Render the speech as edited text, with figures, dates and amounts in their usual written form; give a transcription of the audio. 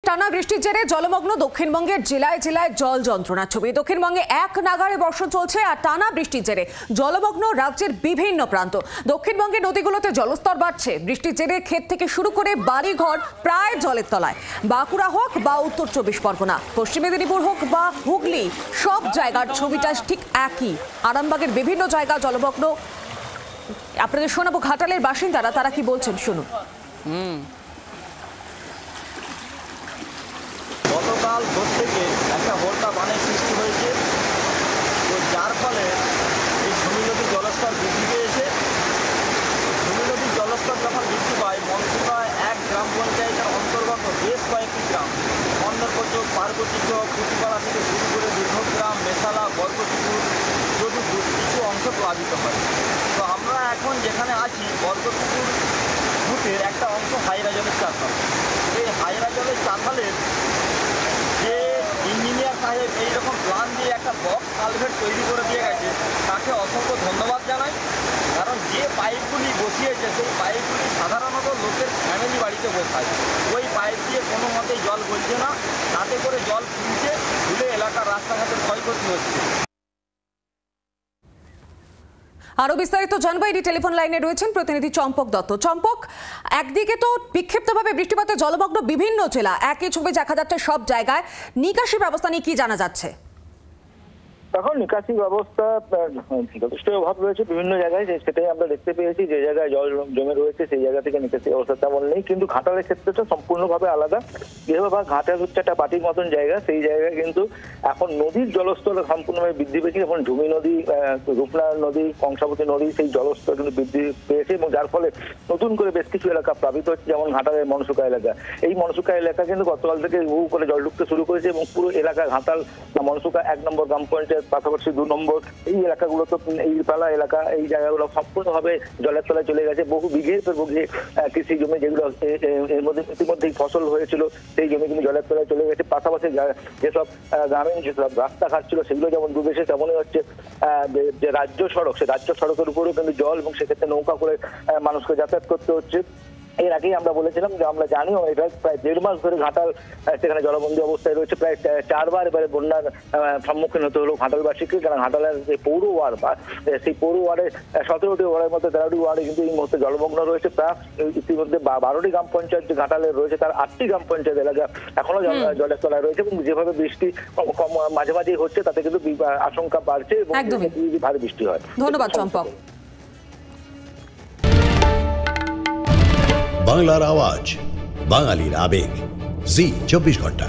টানা বৃষ্টির জেরে জলমগ্ন দক্ষিণবঙ্গের জেলায় জেলায় জল যন্ত্রণার ছবি। দক্ষিণবঙ্গে এক নাগাড়ে বর্ষণ চলছে আর টানা বৃষ্টির জেরে জলমগ্ন রাজ্যের বিভিন্ন প্রান্ত। দক্ষিণবঙ্গের নদীগুলোতে জলস্তর বাড়ছে। বৃষ্টির জেরে ক্ষেত থেকে শুরু করে বাড়িঘর প্রায় জলের তলায়। বাঁকুড়া হোক বা উত্তর 24 পরগনা, পশ্চিম মেদিনীপুর হোক বা হুগলি, সব জায়গার ছবিটা ঠিক একই। আরামবাগের বিভিন্ন জায়গা জলমগ্ন। আপনাদের শোনাবো ঘাটালের বাসিন্দারা তারা কি বলছেন, শুনুন। গতকাল ভোর থেকে একটা হলটা বানের সৃষ্টি হয়েছে, তো যার ফলে এই সুমি নদীর জলস্তর বৃদ্ধি পেয়েছে। সুমি নদীর জলস্তর যখন বৃদ্ধি পায়, মনসুরা এক গ্রাম পঞ্চায়েতের অন্তর্গত বেশ কয়েকটি গ্রাম মন্দারপচক, পার্বতীচক, কুটিপাড়া থেকে শুরু করে দীর্ঘগ্রাম, মেশালা, বরকতিপুর, যদুপুর কিছু অংশ প্লাবিত হয়। তো আমরা এখন যেখানে আছি, বরকতিপুর বুথের একটা অংশ হাইরা জলের চারফাল। এই হাইরা জলের চারফালের যে ইঞ্জিনিয়ার সাহেব এইরকম প্ল্যান দিয়ে একটা বক্স কালভেট তৈরি করে দিয়ে গেছে, তাকে অসংখ্য ধন্যবাদ জানাই। কারণ যে পাইপগুলি বসিয়েছে সেই পাইপগুলি সাধারণত লোকের ফ্যামিলি বাড়িতে বসায়। ওই পাইপ দিয়ে কোনো মতেই জল বলছে না, তাতে করে জল ফুলছে, ফুলে এলাকার রাস্তাঘাটের ক্ষয়ক্ষতি হচ্ছে। আরো বিস্তারিত জানবো, এই টেলিফোন লাইনে রয়েছেন প্রতিনিধি চম্পক দত্ত। চম্পক, একদিকে তো বিক্ষিপ্তভাবে বৃষ্টিপাতে জলমগ্ন বিভিন্ন জেলা, একই ছবি দেখা যাচ্ছে সব জায়গায়। নিকাশি ব্যবস্থা নিয়ে কি জানা যাচ্ছে? এখন নিকাশি ব্যবস্থা যথেষ্ট অভাব রয়েছে বিভিন্ন জায়গায়, সেটাই আমরা দেখতে পেয়েছি। যে জায়গায় জল জমে রয়েছে সেই জায়গা থেকে নিকাশি ব্যবস্থা তেমন নেই। কিন্তু ঘাটালের ক্ষেত্রেটা সম্পূর্ণভাবে আলাদা। যেভাবে ঘাটাল হচ্ছে একটা পাটির মতন জায়গা, সেই জায়গায় কিন্তু এখন নদীর জলস্তর সম্পূর্ণভাবে বৃদ্ধি পেয়েছে। এখন ঝুমি নদী, রূপনা নদী, কংসাবতী নদী, সেই জলস্তর কিন্তু বৃদ্ধি পেয়েছে এবং যার ফলে নতুন করে বেশ কিছু এলাকা প্লাবিত হচ্ছে, যেমন ঘাটালের মনসুকা এলাকা। এই মনসুকা এলাকা কিন্তু গতকাল থেকে হু করে জল ঢুকতে শুরু করেছে এবং পুরো এলাকা ঘাটাল মনসুকা 1 নম্বর গ্রাম পঞ্চায়েত, পাশাপাশি 2 নম্বর এই এলাকাগুলো, তো এই পালা এলাকা, এই জায়গাগুলো সম্পূর্ণভাবে জলের তলায় চলে গেছে। বহু বিঘের পর বিঘে কৃষি জমি, যেগুলো এর মধ্যে ইতিমধ্যেই ফসল হয়েছিল, সেই জমি কিন্তু জলের তলায় চলে গেছে। পাশাপাশি যেসব গ্রামীণ যেসব রাস্তাঘাট ছিল সেগুলো যেমন ডুবেছে, তেমনই হচ্ছে যে রাজ্য সড়ক, সেই রাজ্য সড়কের উপরেও কিন্তু জল, এবং সেক্ষেত্রে নৌকা করে মানুষকে যাতায়াত করতে হচ্ছে। এর আগেই আমরা বলেছিলাম যে আমরা জানিও এটা প্রায় 1.5 মাস ধরে ঘাটাল সেখানে জলবন্দী অবস্থায় রয়েছে। প্রায় 4 বার এবারে বন্যার সম্মুখীন হতে হলো ঘাটালবাসীকে। কারণ ঘাটালের যে পৌর ওয়ার্ড বা সেই পৌর ওয়ার্ডে 17টি ওয়ার্ডের মধ্যে 13টি ওয়ার্ডে কিন্তু এই মুহূর্তে জলমগ্ন রয়েছে। প্রায় ইতিমধ্যে 12টি গ্রাম পঞ্চায়েত যে ঘাটালের রয়েছে, তার 8টি গ্রাম পঞ্চায়েত এলাকা এখনো জলের তলায় রয়েছে। এবং যেভাবে বৃষ্টি কম মাঝে মাঝে হচ্ছে, তাতে কিন্তু আশঙ্কা বাড়ছে এবং ভারী বৃষ্টি হয়। ধন্যবাদ চম্পক। বাংলার আওয়াজ, বাঙালির আবেগ, জি 24 ঘন্টা।